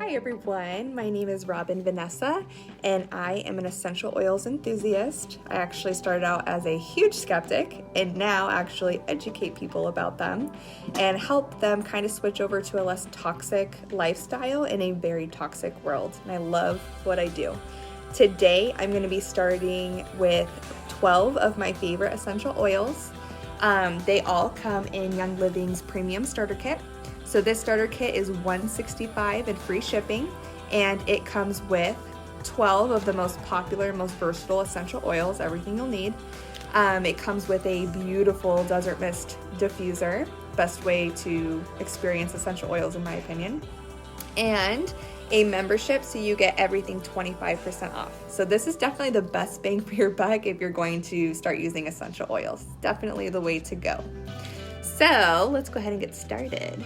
Hi everyone, my name is Robin Vanessa and I am an essential oils enthusiast. I actually started out as a huge skeptic and now actually educate people about them and help them kind of switch over to a less toxic lifestyle in a very toxic world. And I love what I do. Today I'm going to be starting with 12 of my favorite essential oils. They all come in Young Living's premium starter kit. So this starter kit is $165 and free shipping, and it comes with 12 of the most popular, most versatile essential oils, everything you'll need. It comes with a beautiful desert mist diffuser, best way to experience essential oils in my opinion, and a membership so you get everything 25% off. So this is definitely the best bang for your buck if you're going to start using essential oils. Definitely the way to go. So let's go ahead and get started.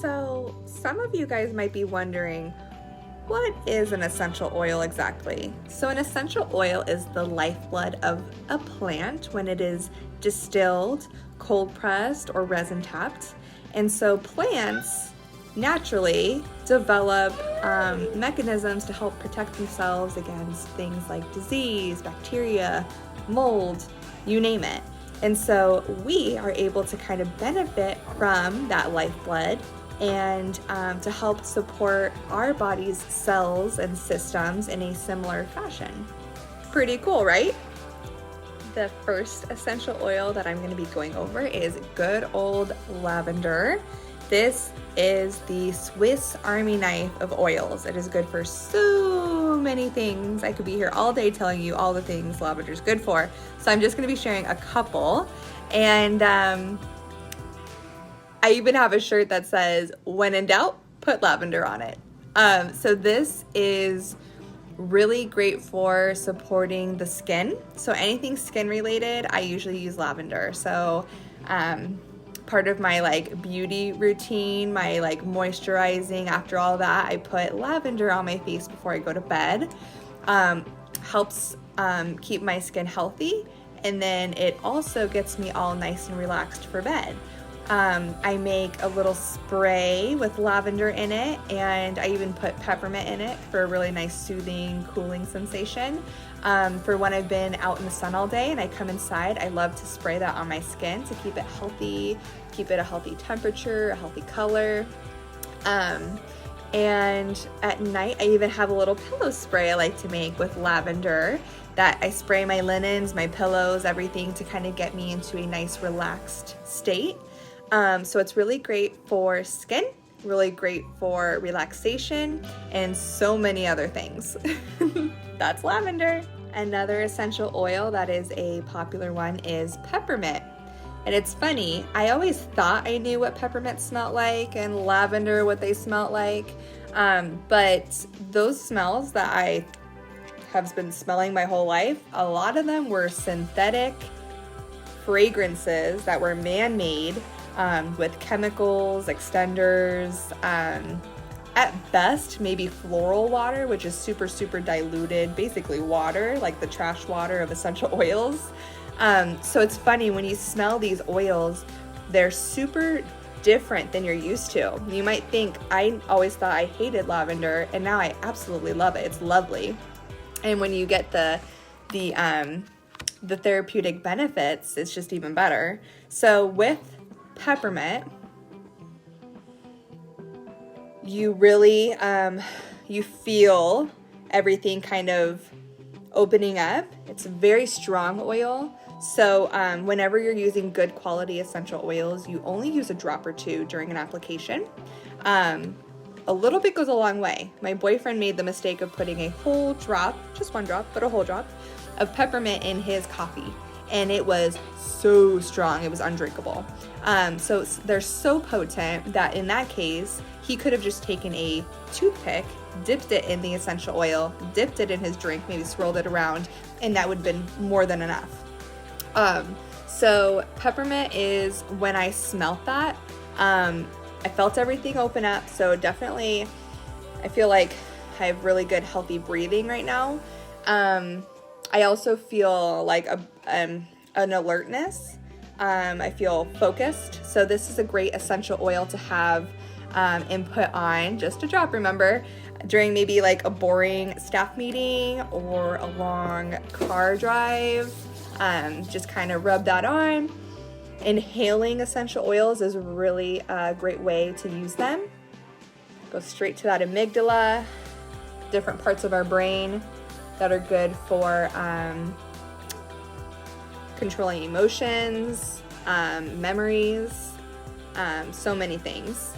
So some of you guys might be wondering, what is an essential oil exactly? So an essential oil is the lifeblood of a plant when it is distilled, cold pressed, or resin tapped. And so plants naturally develop mechanisms to help protect themselves against things like disease, bacteria, mold, you name it. And so we are able to kind of benefit from that lifeblood and to help support our body's cells and systems in a similar fashion. Pretty cool, right? The first essential oil that I'm going to be going over is good old lavender. This is the Swiss Army knife of oils. It is good for so many things. I could be here all day telling you all the things lavender is good for. So I'm just going to be sharing a couple. And I even have a shirt that says, when in doubt, put lavender on it. So this is really great for supporting the skin. So anything skin related, I usually use lavender. So part of my like beauty routine, my like moisturizing, after all that, I put lavender on my face before I go to bed. Helps keep my skin healthy. And then it also gets me all nice and relaxed for bed. I make a little spray with lavender in it, and I even put peppermint in it for a really nice soothing, cooling sensation. For when I've been out in the sun all day and I come inside, I love to spray that on my skin to keep it healthy, keep it a healthy temperature, a healthy color. And at night, I even have a little pillow spray I like to make with lavender that I spray my linens, my pillows, everything to kind of get me into a nice relaxed state. So it's really great for skin, really great for relaxation, and so many other things. That's lavender. Another essential oil that is a popular one is peppermint. And it's funny, I always thought I knew what peppermint smelled like and lavender what they smelled like. But those smells that I have been smelling my whole life, a lot of them were synthetic fragrances that were man-made. With chemicals, extenders, at best maybe floral water, which is super diluted, basically water, like the trash water of essential oils. So it's funny when you smell these oils, they're super different than you're used to. You might think, I always thought I hated lavender, and now I absolutely love it. It's lovely. And when you get the therapeutic benefits, it's just even better. So with peppermint, you really you feel everything kind of opening up. It's a very strong oil, so whenever you're using good quality essential oils, you only use a drop or two during an application. A little bit goes a long way. My boyfriend made the mistake of putting a whole drop, just one drop, but a whole drop of peppermint in his coffee, and it was so strong it was undrinkable. So they're so potent that in that case, he could have just taken a toothpick, dipped it in the essential oil, dipped it in his drink, maybe swirled it around, and that would have been more than enough. So peppermint is, when I smelt that, I felt everything open up. So definitely, I feel like I have really good healthy breathing right now. I also feel like an alertness. I feel focused. So this is a great essential oil to have and put on just a drop, remember, during maybe like a boring staff meeting or a long car drive. Just kind of rub that on. Inhaling essential oils is really a great way to use them. Go straight to that amygdala, different parts of our brain that are good for controlling emotions, memories, so many things.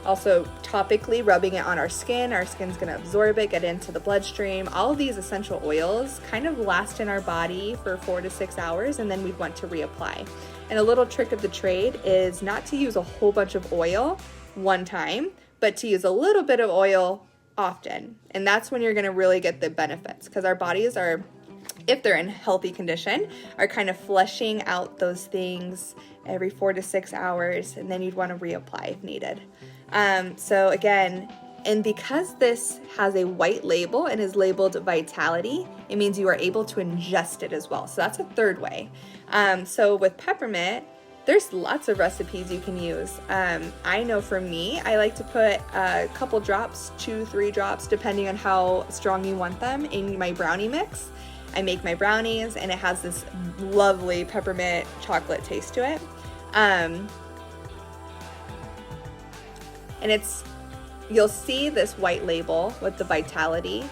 Also topically rubbing it on our skin's gonna absorb it, get into the bloodstream. All of these essential oils kind of last in our body for 4 to 6 hours, and then we'd want to reapply. And a little trick of the trade is not to use a whole bunch of oil one time, but to use a little bit of oil often. And that's when you're gonna really get the benefits, because our bodies are, if they're in healthy condition, are kind of flushing out those things every 4 to 6 hours, and then you'd want to reapply if needed. So again, and because this has a white label and is labeled Vitality, it means you are able to ingest it as well. So that's a third way. So with peppermint, there's lots of recipes you can use. I know for me, I like to put a couple drops, 2-3 drops, depending on how strong you want them, in my brownie mix. I make my brownies and it has this lovely peppermint chocolate taste to it. And you'll see this white label with the Vitality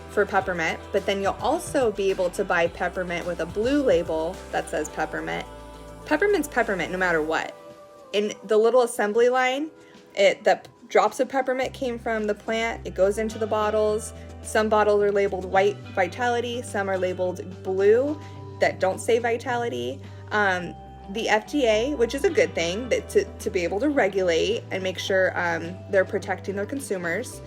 for peppermint, but then you'll also be able to buy peppermint with a blue label that says peppermint. Peppermint's peppermint no matter what. In the little assembly line, the drops of peppermint came from the plant, it goes into the bottles. Some bottles are labeled white Vitality, some are labeled blue that don't say Vitality. The FDA, which is a good thing to be able to regulate and make sure they're protecting their consumers,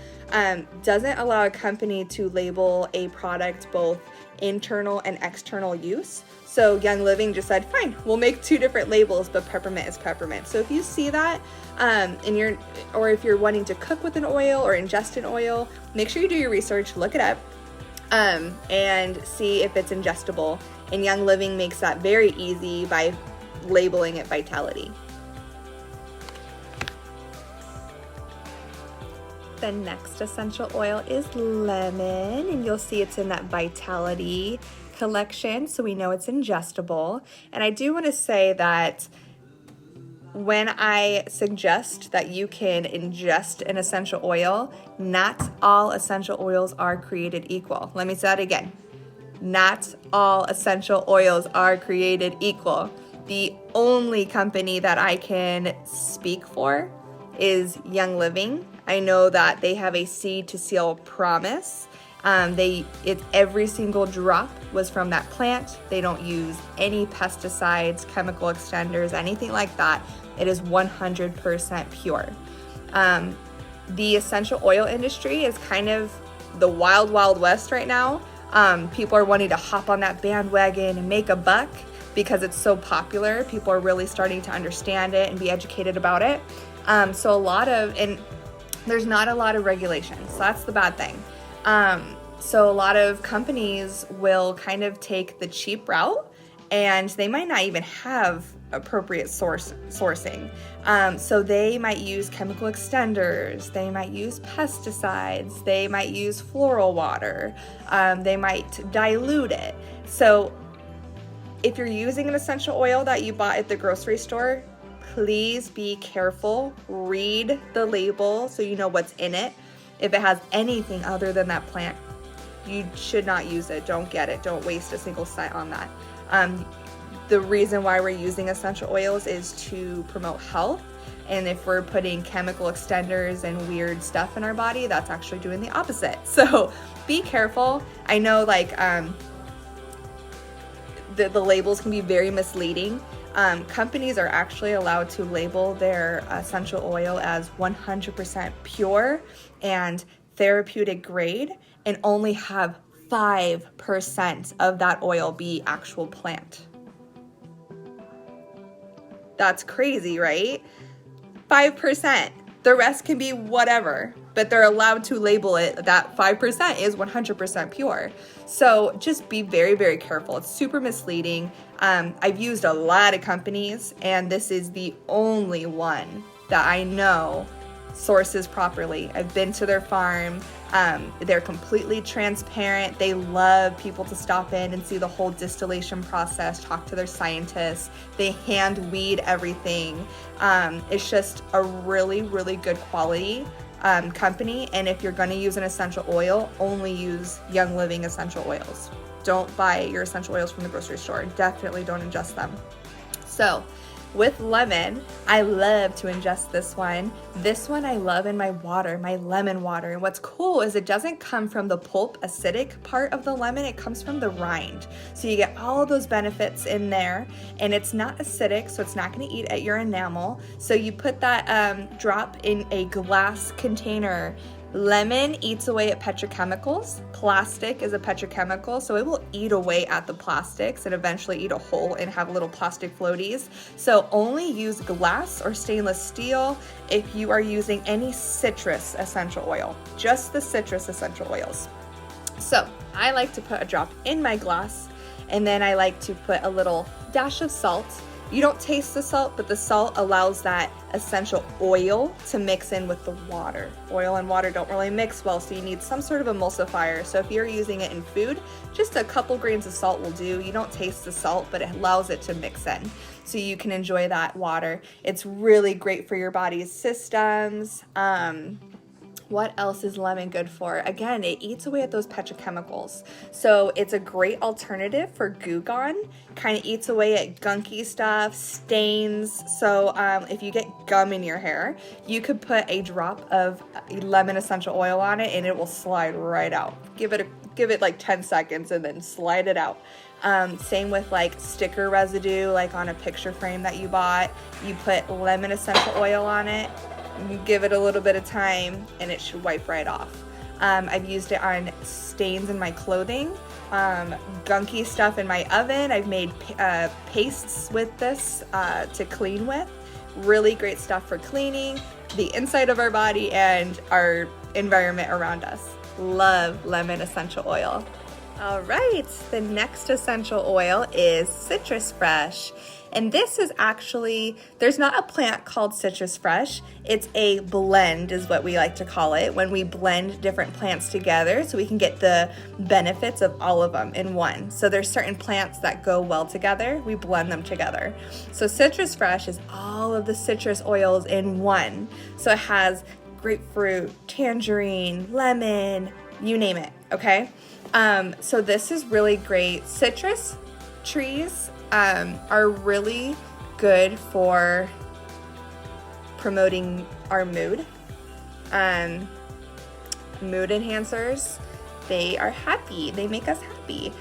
doesn't allow a company to label a product both internal and external use. So Young Living just said, fine, we'll make 2 different labels, but peppermint is peppermint. So if you see that, or if you're wanting to cook with an oil or ingest an oil, make sure you do your research, look it up, and see if it's ingestible. And Young Living makes that very easy by labeling it Vitality. The next essential oil is lemon, and you'll see it's in that Vitality collection, so we know it's ingestible. And I do want to say that when I suggest that you can ingest an essential oil, not all essential oils are created equal. Let me say that again. Not all essential oils are created equal. The only company that I can speak for is Young Living. I know that they have a seed to seal promise. Every single drop was from that plant. They don't use any pesticides, chemical extenders, anything like that. It is 100% pure. The essential oil industry is kind of the wild, wild west right now. People are wanting to hop on that bandwagon and make a buck because it's so popular. People are really starting to understand it and be educated about it. And there's not a lot of regulations, so that's the bad thing. So a lot of companies will kind of take the cheap route, and they might not even have appropriate sourcing. So they might use chemical extenders, they might use pesticides, they might use floral water, they might dilute it. So if you're using an essential oil that you bought at the grocery store, please be careful. Read the label so you know what's in it. If it has anything other than that plant, you should not use it. Don't get it. Don't waste a single cent on that. The reason why we're using essential oils is to promote health. And if we're putting chemical extenders and weird stuff in our body, that's actually doing the opposite. So be careful. I know the labels can be very misleading. Companies are actually allowed to label their essential oil as 100% pure and therapeutic grade and only have 5% of that oil be actual plant. That's crazy, right? 5%. The rest can be whatever. but they're allowed to label it that 5% is 100% pure. So just be very, very careful. It's super misleading. I've used a lot of companies, and this is the only one that I know sources properly. I've been to their farm. They're completely transparent. They love people to stop in and see the whole distillation process, talk to their scientists. They hand weed everything. It's just a really, really good quality company. And if you're going to use an essential oil, only use Young Living essential oils. Don't buy your essential oils from the grocery store. Definitely don't ingest them. So with lemon, I love to ingest this one. This one I love in my water, my lemon water. And what's cool is it doesn't come from the pulp acidic part of the lemon, it comes from the rind. So you get all of those benefits in there, and it's not acidic, so it's not gonna eat at your enamel. So you put that drop in a glass container. Lemon eats away at petrochemicals. Plastic is a petrochemical, so it will eat away at the plastics and eventually eat a hole and have little plastic floaties. So only use glass or stainless steel if you are using any citrus essential oil, just the citrus essential oils. So I like to put a drop in my glass, and then I like to put a little dash of salt. You don't taste the salt, but the salt allows that essential oil to mix in with the water. Oil and water don't really mix well, so you need some sort of emulsifier. So if you're using it in food, just a couple grains of salt will do. You don't taste the salt, but it allows it to mix in, so you can enjoy that water. It's really great for your body's systems. What else is lemon good for? Again, it eats away at those petrochemicals. So it's a great alternative for Goo Gone. Kind of eats away at gunky stuff, stains. So if you get gum in your hair, you could put a drop of lemon essential oil on it and it will slide right out. Give it like 10 seconds and then slide it out. Same with like sticker residue, like on a picture frame that you bought. You put lemon essential oil on it. You give it a little bit of time and it should wipe right off. I've used it on stains in my clothing, gunky stuff in my oven. I've made pastes with this to clean with. Really great stuff for cleaning the inside of our body and our environment around us. Love lemon essential oil. All right, the next essential oil is Citrus Fresh. And this is actually, there's not a plant called Citrus Fresh. It's a blend is what we like to call it, when we blend different plants together so we can get the benefits of all of them in one. So there's certain plants that go well together. We blend them together. So Citrus Fresh is all of the citrus oils in one. So it has grapefruit, tangerine, lemon, you name it, okay? So this is really great. Citrus trees are really good for promoting our mood. Mood enhancers, they are happy. They make us happy.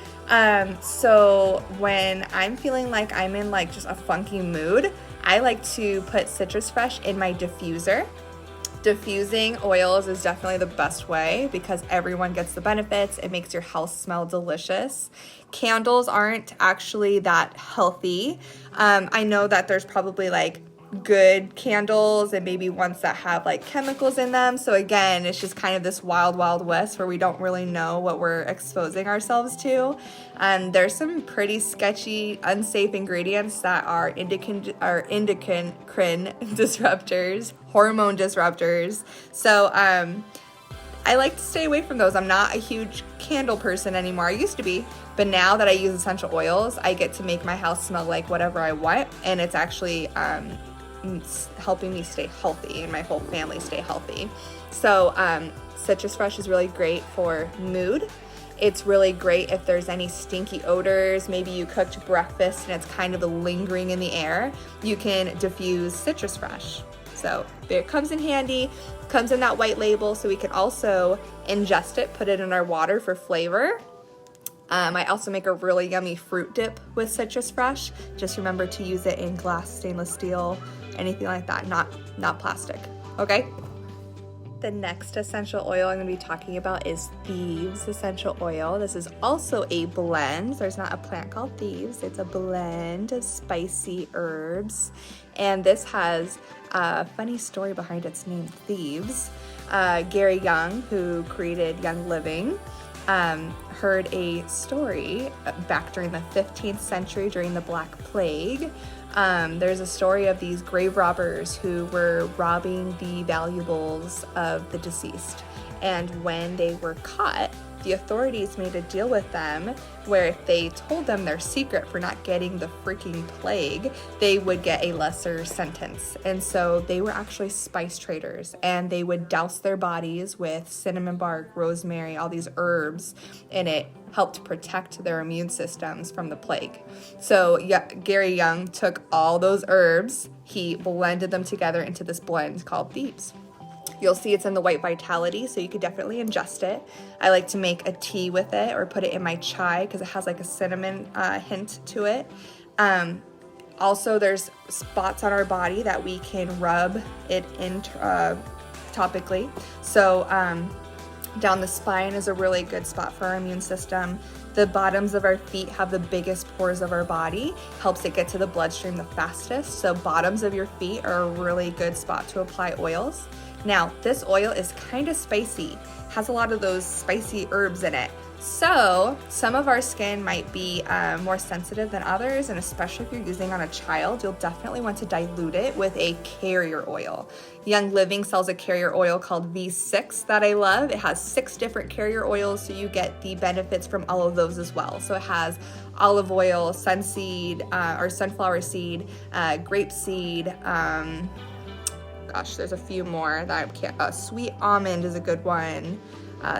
So when I'm feeling like I'm in like just a funky mood, I like to put Citrus Fresh in my diffuser. Diffusing oils is definitely the best way because everyone gets the benefits. It makes your house smell delicious. Candles aren't actually that healthy. I know that there's probably like good candles and maybe ones that have like chemicals in them. So again, it's just kind of this wild, wild west where we don't really know what we're exposing ourselves to. There's some pretty sketchy, unsafe ingredients that are endocrine disruptors, hormone disruptors. So I like to stay away from those. I'm not a huge candle person anymore. I used to be, but now that I use essential oils, I get to make my house smell like whatever I want, and it's actually helping me stay healthy and my whole family stay healthy. So Citrus Fresh is really great for mood. It's really great if there's any stinky odors. Maybe you cooked breakfast and it's kind of lingering in the air. You can diffuse Citrus Fresh. So it comes in handy, comes in that white label, so we can also ingest it, put it in our water for flavor. I also make a really yummy fruit dip with Citrus Fresh. Just remember to use it in glass, stainless steel, anything like that, not plastic, okay? The next essential oil I'm going to be talking about is Thieves essential oil. This is also a blend. There's not a plant called Thieves. It's a blend of spicy herbs. And this has a funny story behind its name, Thieves. Gary Young, who created Young Living, heard a story back during the 15th century during the Black Plague. There's a story of these grave robbers who were robbing the valuables of the deceased. And when they were caught, the authorities made a deal with them where if they told them their secret for not getting the freaking plague, they would get a lesser sentence. And so they were actually spice traders, and they would douse their bodies with cinnamon bark, rosemary, all these herbs, and it helped protect their immune systems from the plague. So Gary Young took all those herbs, he blended them together into this blend called Thieves. You'll see it's in the white vitality, so you could definitely ingest it. I like to make a tea with it or put it in my chai because it has like a cinnamon hint to it. Also, there's spots on our body that we can rub it in topically. So down the spine is a really good spot for our immune system. The bottoms of our feet have the biggest pores of our body, helps it get to the bloodstream the fastest. So bottoms of your feet are a really good spot to apply oils. Now, this oil is kind of spicy, has a lot of those spicy herbs in it. So some of our skin might be more sensitive than others, and especially if you're using on a child, you'll definitely want to dilute it with a carrier oil. Young Living sells a carrier oil called V6 that I love. It has 6 different carrier oils, so you get the benefits from all of those as well. So it has olive oil, or sunflower seed, grape seed, there's a few more that I can't. Sweet almond is a good one.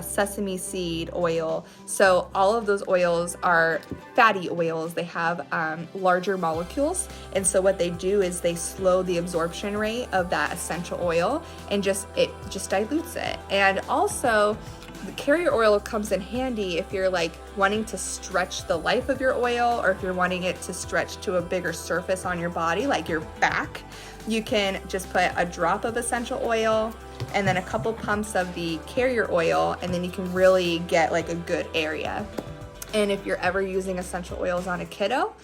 Sesame seed oil. So all of those oils are fatty oils. They have larger molecules, and so what they do is they slow the absorption rate of that essential oil, and it just dilutes it. And also, the carrier oil comes in handy if you're like wanting to stretch the life of your oil, or if you're wanting it to stretch to a bigger surface on your body, like your back. You can just put a drop of essential oil and then a couple pumps of the carrier oil, and then you can really get like a good area. And if you're ever using essential oils on a kiddo,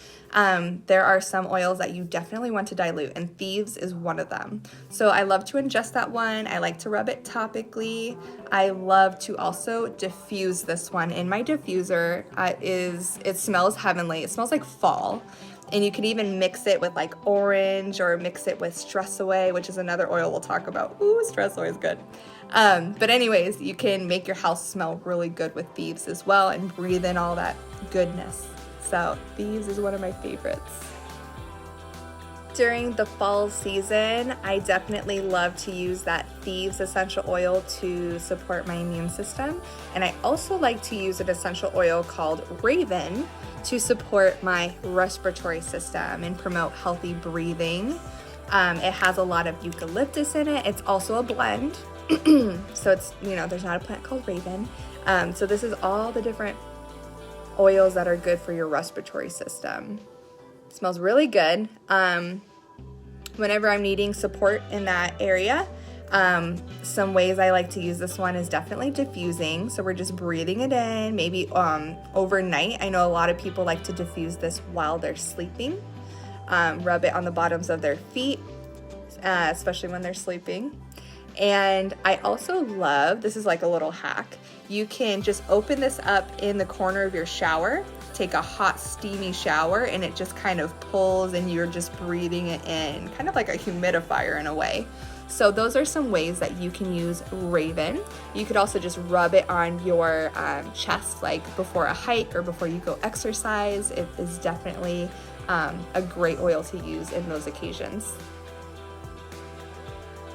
there are some oils that you definitely want to dilute, and Thieves is one of them. So I love to ingest that one. I like to rub it topically. I love to also diffuse this one in my diffuser. It smells heavenly. It smells like fall. And you can even mix it with like orange, or mix it with Stress Away, which is another oil we'll talk about. Ooh, Stress Away is good. But anyways, you can make your house smell really good with Thieves as well, and breathe in all that goodness. So Thieves is one of my favorites. During the fall season, I definitely love to use that Thieves essential oil to support my immune system. And I also like to use an essential oil called Raven to support my respiratory system and promote healthy breathing. It has a lot of eucalyptus in it. It's also a blend. So it's, there's not a plant called Raven. So this is all the different oils that are good for your respiratory system. It smells really good. Whenever I'm needing support in that area, some ways I like to use this one is definitely diffusing. So we're just breathing it in, maybe overnight. I know a lot of people like to diffuse this while they're sleeping. Rub it on the bottoms of their feet, especially when they're sleeping. And I also love, this is like a little hack, you can just open this up in the corner of your shower, take a hot steamy shower, and it just kind of pulls and you're just breathing it in, kind of like a humidifier in a way. So those are some ways that you can use Raven. You could also just rub it on your chest, like before a hike or before you go exercise. It is definitely a great oil to use in those occasions.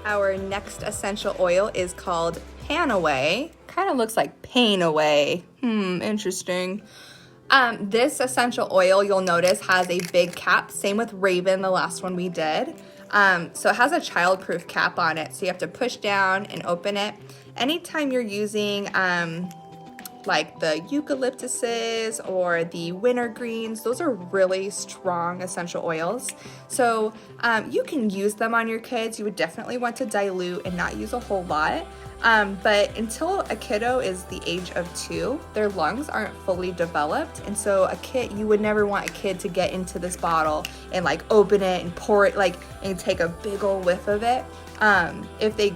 Our next essential oil is called Panaway. Kind of looks like pain away. Interesting. This essential oil, you'll notice, has a big cap. Same with Raven, the last one we did. So it has a child-proof cap on it. So you have to push down and open it. Anytime you're using like the eucalyptuses or the wintergreens, those are really strong essential oils. So you can use them on your kids. You would definitely want to dilute and not use a whole lot. But until a kiddo is the age of 2, their lungs aren't fully developed. And so you would never want a kid to get into this bottle and like open it and pour it and take a big old whiff of it. If they,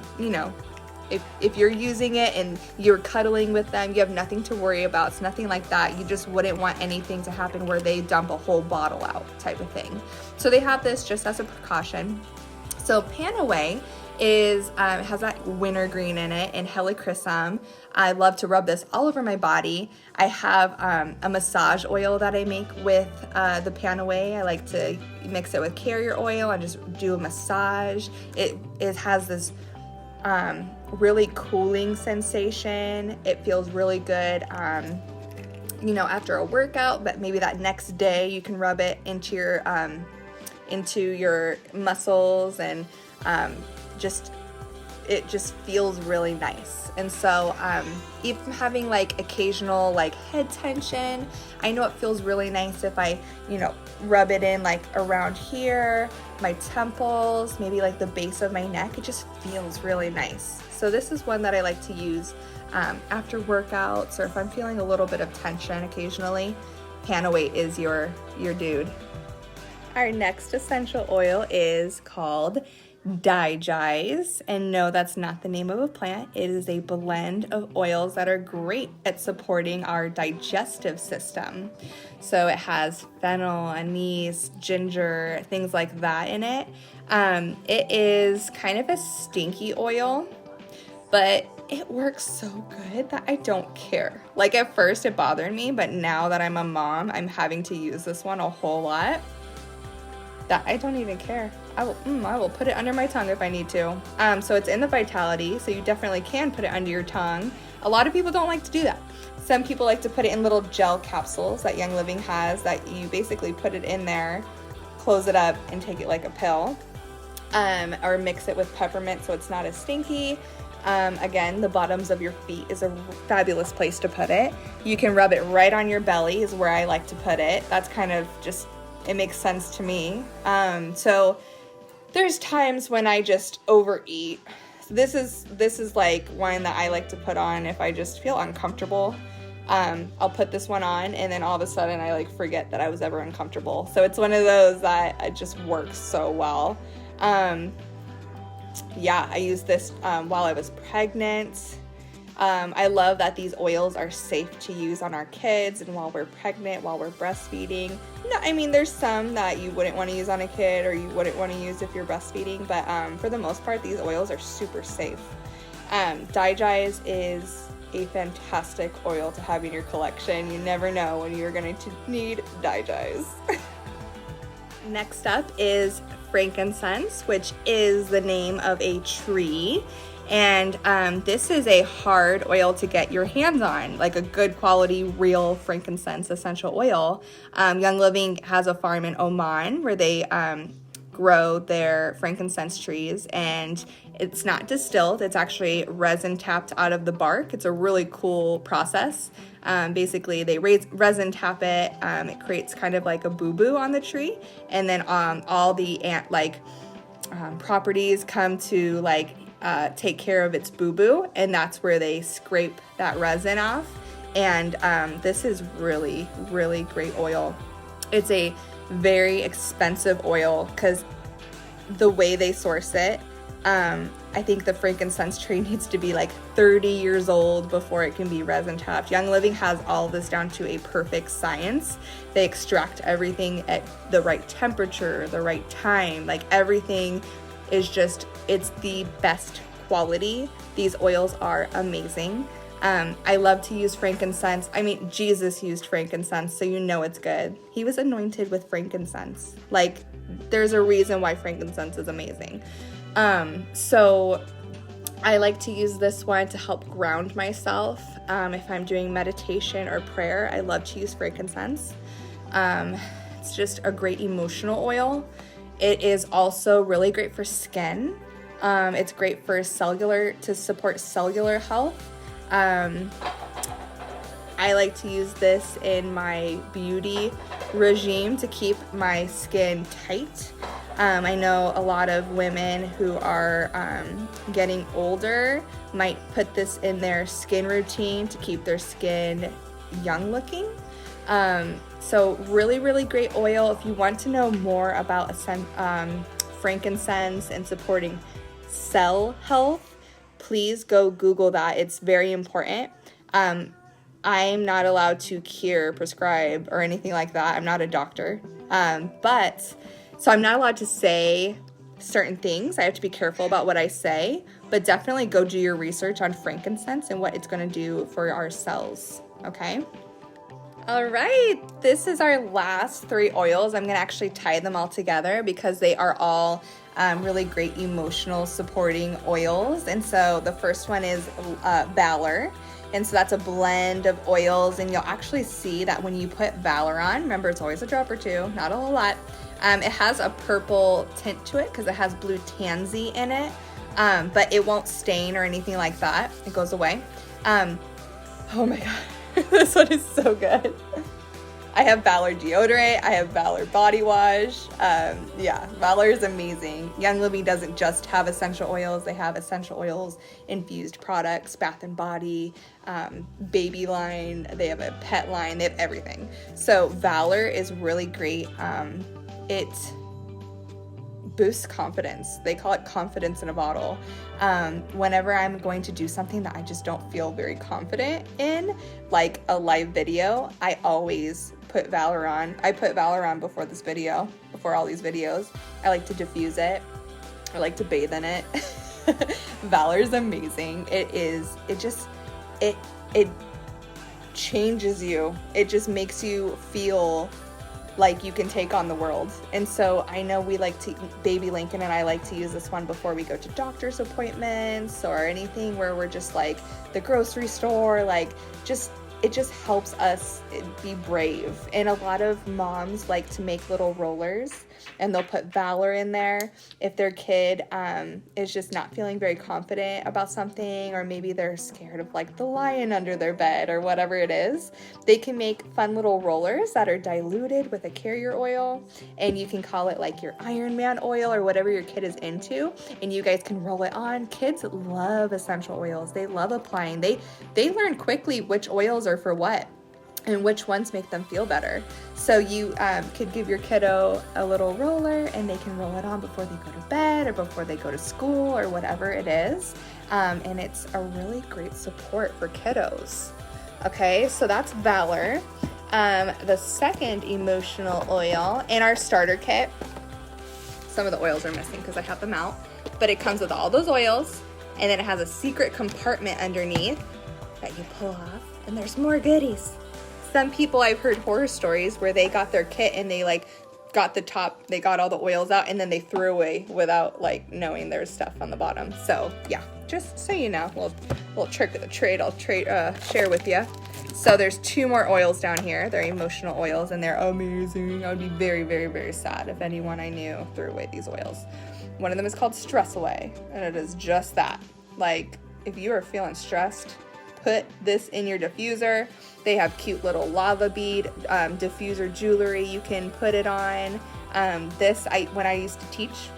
if you're using it and you're cuddling with them, you have nothing to worry about. It's nothing like that. You just wouldn't want anything to happen where they dump a whole bottle out type of thing. So they have this just as a precaution. So Panaway has that wintergreen in it and helichrysum. I love to rub this all over my body. I have a massage oil that I make with the Panaway. I like to mix it with carrier oil and just do a massage. It has this really cooling sensation. It feels really good, you know, after a workout, but maybe that next day you can rub it into your muscles, and it just feels really nice. And so even having like occasional like head tension, I know it feels really nice if I, you know, rub it in like around here, my temples, maybe like the base of my neck. It just feels really nice. So this is one that I like to use after workouts, or if I'm feeling a little bit of tension occasionally. Panaway is your dude. Our next essential oil is called Digize, and no, that's not the name of a plant. It is a blend of oils that are great at supporting our digestive system. So it has fennel, anise, ginger, things like that in it. It is kind of a stinky oil, but it works so good that I don't care. Like at first it bothered me, but now that I'm a mom, I'm having to use this one a whole lot, that I don't even care. I will put it under my tongue if I need to. So it's in the Vitality, so you definitely can put it under your tongue. A lot of people don't like to do that. Some people like to put it in little gel capsules that Young Living has, that you basically put it in there, close it up, and take it like a pill. Or mix it with peppermint so it's not as stinky. Again, the bottoms of your feet is a fabulous place to put it. You can rub it right on your belly is where I like to put it. That's kind of just, it makes sense to me. So there's times when I just overeat. This is like one that I like to put on if I just feel uncomfortable. I'll put this one on, and then all of a sudden I like forget that I was ever uncomfortable. So it's one of those that it just works so well. Yeah, I used this while I was pregnant. I love that these oils are safe to use on our kids and while we're pregnant, while we're breastfeeding. No, I mean, there's some that you wouldn't want to use on a kid, or you wouldn't want to use if you're breastfeeding, but for the most part, these oils are super safe. Digize is a fantastic oil to have in your collection. You never know when you're going to need Digize. Next up is Frankincense, which is the name of a tree. And this is a hard oil to get your hands on, like a good quality, real frankincense essential oil. Young Living has a farm in Oman where they grow their frankincense trees, and it's not distilled. It's actually resin tapped out of the bark. It's a really cool process. Basically, they resin tap it. It creates kind of like a boo-boo on the tree, and then all the properties come to like take care of its boo-boo, and that's where they scrape that resin off. And this is really, really great oil. It's a very expensive oil because the way they source it, I think the frankincense tree needs to be like 30 years old before it can be resin tapped. Young Living has all this down to a perfect science. They extract everything at the right temperature, the right time. Like everything is just, it's the best quality. These oils are amazing. I love to use frankincense. I mean, Jesus used frankincense, so you know it's good. He was anointed with frankincense. Like, there's a reason why frankincense is amazing. So I like to use this one to help ground myself. If I'm doing meditation or prayer, I love to use frankincense. It's just a great emotional oil. It is also really great for skin. It's great for to support cellular health. I like to use this in my beauty regime to keep my skin tight. I know a lot of women who are getting older might put this in their skin routine to keep their skin young looking. So really, really great oil. If you want to know more about frankincense and supporting cell health, please go Google that. It's very important. I'm not allowed to cure, prescribe, or anything like that. I'm not a doctor. So I'm not allowed to say certain things. I have to be careful about what I say, but definitely go do your research on frankincense and what it's going to do for our cells, okay? All right, this is our last 3 oils. I'm going to actually tie them all together because they are all really great emotional supporting oils. And so the first one is Valor. And so that's a blend of oils, and you'll actually see that when you put Valor on, remember it's always a drop or 2, not a whole lot. It has a purple tint to it because it has blue tansy in it, but it won't stain or anything like that. It goes away. Oh my God, this one is so good. I have Valor deodorant. I have Valor body wash. Yeah, Valor is amazing. Young Living doesn't just have essential oils. They have essential oils, infused products, bath and body, baby line. They have a pet line. They have everything. So Valor is really great. It boosts confidence. They call it confidence in a bottle. Whenever I'm going to do something that I just don't feel very confident in, like a live video, I always put Valor on. I put Valor on before this video, before all these videos. I like to diffuse it. I like to bathe in it. Valor is amazing. It changes you. It just makes you feel like you can take on the world. And so I know we like to, baby Lincoln and I like to use this one before we go to doctor's appointments or anything where we're just like the grocery store, like it just helps us be brave. And a lot of moms like to make little rollers and they'll put Valor in there if their kid is just not feeling very confident about something, or maybe they're scared of like the lion under their bed or whatever it is. They can make fun little rollers that are diluted with a carrier oil, and you can call it like your Iron Man oil or whatever your kid is into, and you guys can roll it on. Kids love essential oils. They love applying. They learn quickly which oils are for what and which ones make them feel better. So you could give your kiddo a little roller and they can roll it on before they go to bed or before they go to school or whatever it is. And it's a really great support for kiddos. Okay, so that's Valor. The second emotional oil in our starter kit, some of the oils are missing because I have them out, but it comes with all those oils, and then it has a secret compartment underneath that you pull off, and there's more goodies. Some people, I've heard horror stories where they got their kit and they like got the top, they got all the oils out, and then they threw away without like knowing there's stuff on the bottom. So yeah, just so you know, little trick of the trade I'll share with you. So there's 2 more oils down here. They're emotional oils and they're amazing. I would be very, very, very sad if anyone I knew threw away these oils. One of them is called Stress Away, and it is just that. Like, if you are feeling stressed, put this in your diffuser. They have cute little lava bead diffuser jewelry you can put it on. When I used to teach,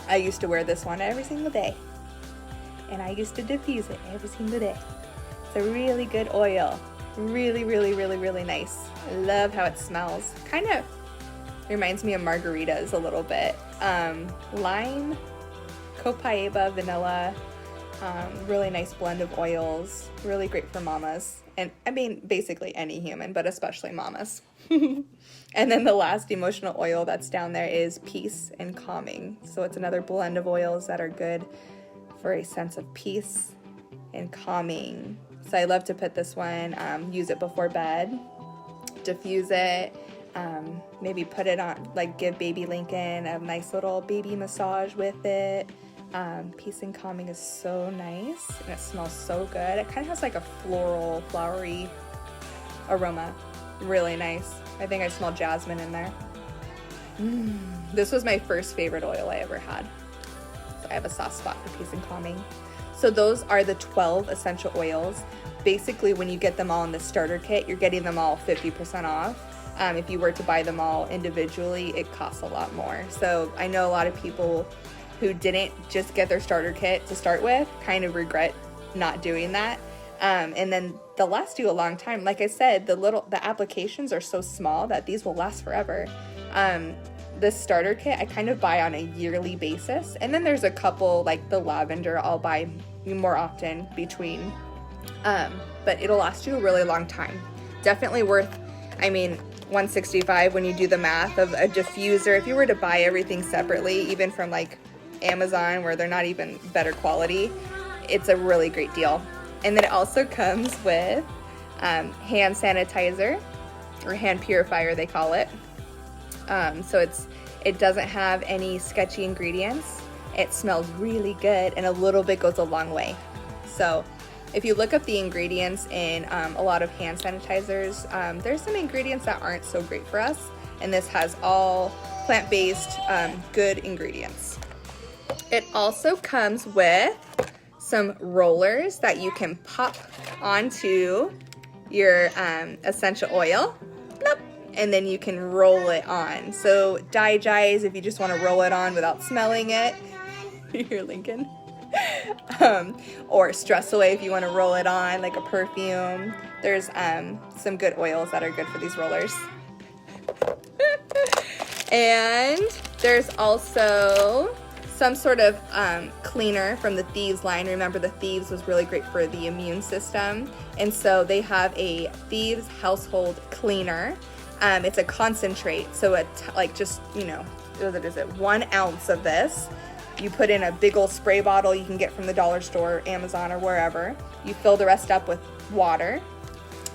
I used to wear this one every single day, and I used to diffuse it every single day. It's a really good oil. Really, really, really, really nice. I love how it smells. Kind of reminds me of margaritas a little bit. Lime, copaiba, vanilla. Really nice blend of oils. Really great for mamas. And I mean, basically any human, but especially mamas. And then the last emotional oil that's down there is Peace and Calming. So it's another blend of oils that are good for a sense of peace and calming. So I love to put this one, use it before bed, diffuse it, maybe put it on, like give baby Lincoln a nice little baby massage with it. Peace and Calming is so nice, and it smells so good. It kind of has like a floral, flowery aroma. Really nice. I think I smell jasmine in there. This was my first favorite oil I ever had. So I have a soft spot for Peace and Calming. So those are the 12 essential oils. Basically, when you get them all in the starter kit, you're getting them all 50% off. If you were to buy them all individually, it costs a lot more. So I know a lot of people who didn't just get their starter kit to start with kind of regret not doing that. And then they'll last you a long time. Like I said, the applications are so small that these will last forever. This starter kit I kind of buy on a yearly basis, and then there's a couple like the lavender I'll buy more often between, but it'll last you a really long time. Definitely worth, I mean, $165 when you do the math of a diffuser. If you were to buy everything separately, even from like Amazon where they're not even better quality, it's a really great deal. And then it also comes with hand sanitizer, or hand purifier they call it. So it doesn't have any sketchy ingredients. It smells really good, and a little bit goes a long way. So if you look up the ingredients in a lot of hand sanitizers, there's some ingredients that aren't so great for us, and this has all plant-based good ingredients. It also comes with some rollers that you can pop onto your essential oil, and then you can roll it on. So Digize, if you just want to roll it on without smelling it, you're Lincoln. Or Stress Away if you want to roll it on like a perfume. There's some good oils that are good for these rollers. And there's also some sort of cleaner from the Thieves line. Remember, the Thieves was really great for the immune system, and so they have a Thieves household cleaner. It's a concentrate, so it's like just, you know, what is it, 1 ounce of this. You put in a big old spray bottle you can get from the dollar store, Amazon, or wherever. You fill the rest up with water,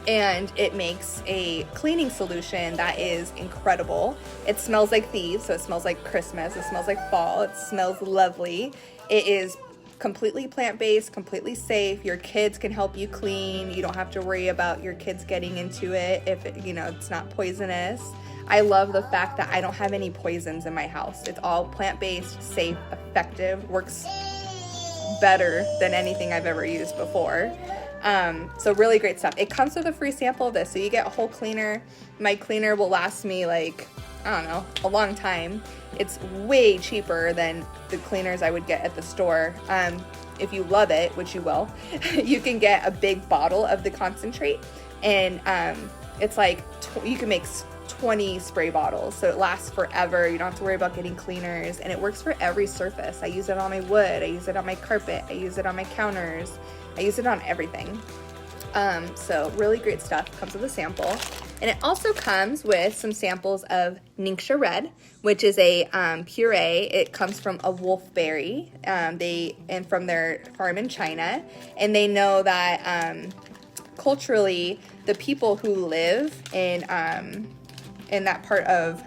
and it makes a cleaning solution that is incredible. It smells like Thieves, so it smells like Christmas. It smells like fall. It smells lovely. It is completely plant-based, completely safe. Your kids can help you clean. You don't have to worry about your kids getting into it if it, you know, it's not poisonous. I love the fact that I don't have any poisons in my house. It's all plant-based, safe, effective, works better than anything I've ever used before. So really great stuff. It comes with a free sample of this, so you get a whole cleaner. My cleaner will last me like, I don't know, a long time. It's way cheaper than the cleaners I would get at the store. If you love it, which you will, you can get a big bottle of the concentrate, and it's like you can make 20 spray bottles, so it lasts forever. You don't have to worry about getting cleaners, and it works for every surface. I use it on my wood, I use it on my carpet, I use it on my counters, I use it on everything. So really great stuff. Comes with a sample. And it also comes with some samples of Ningxia Red, which is a puree. It comes from a wolfberry, and from their farm in China. And they know that culturally, the people who live in that part of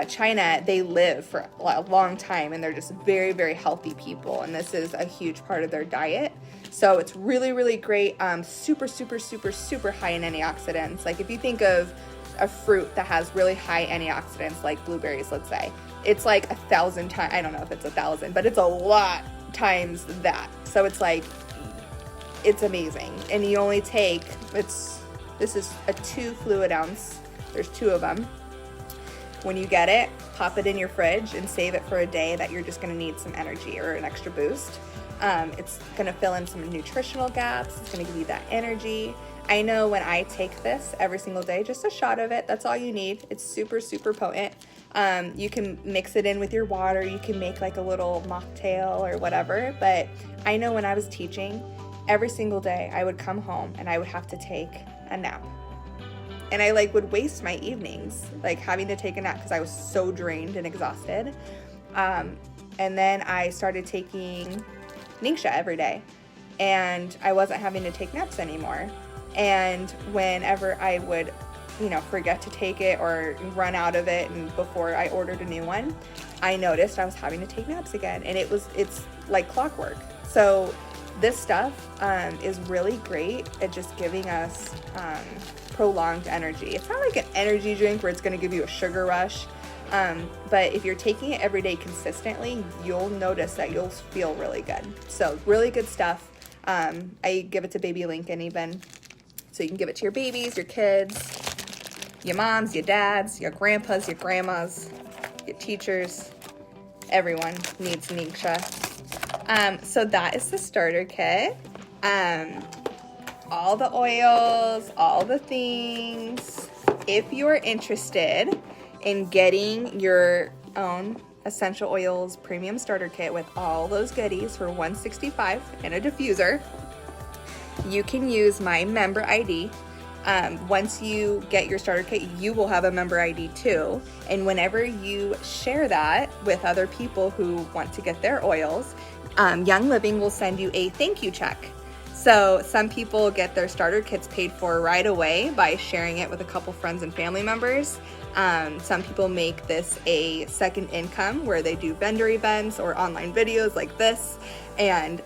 China, they live for a long time, and they're just very, very healthy people. And this is a huge part of their diet. So it's really, really great. Super, super, super, super high in antioxidants. Like if you think of a fruit that has really high antioxidants, like blueberries, let's say, it's like 1,000 times, I don't know if it's 1,000, but it's a lot times that. So it's like, it's amazing. And you only take, this is a 2 fluid ounce. There's 2 of them. When you get it, pop it in your fridge and save it for a day that you're just gonna need some energy or an extra boost. It's gonna fill in some nutritional gaps. It's gonna give you that energy. I know when I take this every single day, just a shot of it, that's all you need. It's super, super potent. You can mix it in with your water. You can make like a little mocktail or whatever. But I know when I was teaching, every single day I would come home and I would have to take a nap. And I like would waste my evenings like having to take a nap because I was so drained and exhausted. And then I started taking Ningxia every day, and I wasn't having to take naps anymore. And whenever I would, you know, forget to take it or run out of it, and before I ordered a new one, I noticed I was having to take naps again, and it's like clockwork. So this stuff is really great at just giving us prolonged energy. It's not like an energy drink where it's going to give you a sugar rush. But if you're taking it every day consistently, you'll notice that you'll feel really good. So really good stuff. I give it to baby Lincoln even. So you can give it to your babies, your kids, your moms, your dads, your grandpas, your grandmas, your teachers. Everyone needs Ningxia. So that is the starter kit. All the oils, all the things. If you're interested in getting your own essential oils premium starter kit with all those goodies for $165 and a diffuser, you can use my member ID. Once you get your starter kit, you will have a member ID too. And whenever you share that with other people who want to get their oils, Young Living will send you a thank you check. So some people get their starter kits paid for right away by sharing it with a couple friends and family members. Some people make this a second income where they do vendor events or online videos like this, and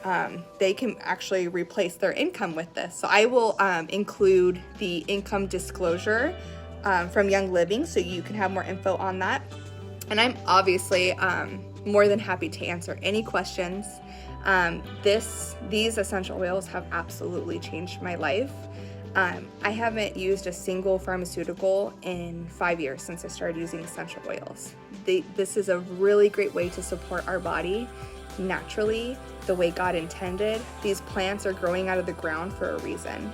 they can actually replace their income with this. So I will include the income disclosure from Young Living so you can have more info on that. And I'm obviously more than happy to answer any questions. These essential oils have absolutely changed my life. I haven't used a single pharmaceutical in 5 years since I started using essential oils. This is a really great way to support our body naturally, the way God intended. These plants are growing out of the ground for a reason.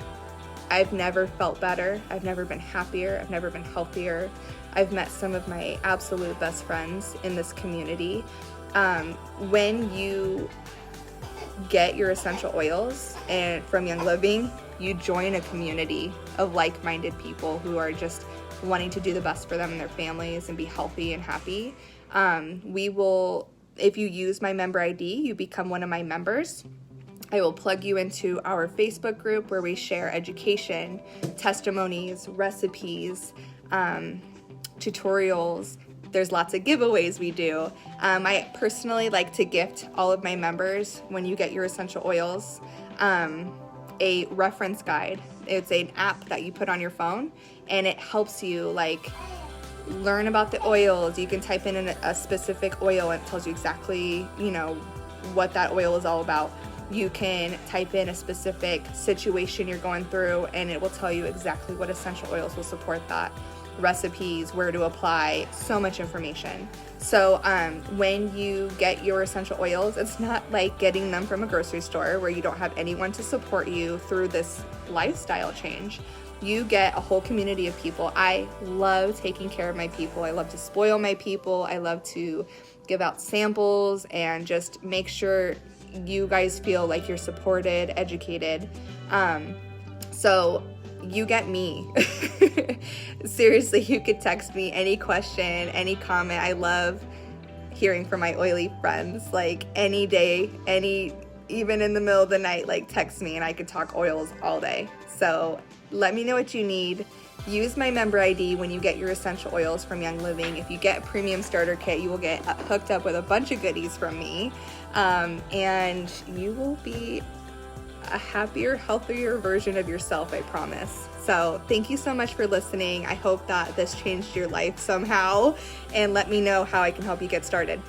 I've never felt better. I've never been happier. I've never been healthier. I've met some of my absolute best friends in this community. When you get your essential oils and from Young Living, you join a community of like-minded people who are just wanting to do the best for them and their families and be healthy and happy. If you use my member ID, you become one of my members. I will plug you into our Facebook group where we share education, testimonies, recipes, tutorials. There's lots of giveaways we do. I personally like to gift all of my members, when you get your essential oils, a reference guide. It's an app that you put on your phone, and it helps you learn about the oils. You can type in a specific oil and it tells you exactly, what that oil is all about. You can type in a specific situation you're going through and it will tell you exactly what essential oils will support that. Recipes, where to apply, so much information. So when you get your essential oils, it's not like getting them from a grocery store where you don't have anyone to support you through this lifestyle change. You get a whole community of people. I love taking care of my people. I love to spoil my people. I love to give out samples and just make sure you guys feel like you're supported, educated. So you get me. Seriously, you could text me any question, any comment. I love hearing from my oily friends, any day, even in the middle of the night, text me and I could talk oils all day. So let me know what you need. Use my member ID when you get your essential oils from Young Living. If you get a premium starter kit, you will get hooked up with a bunch of goodies from me. And you will be a happier, healthier version of yourself, I promise. So thank you so much for listening. I hope that this changed your life somehow, and let me know how I can help you get started.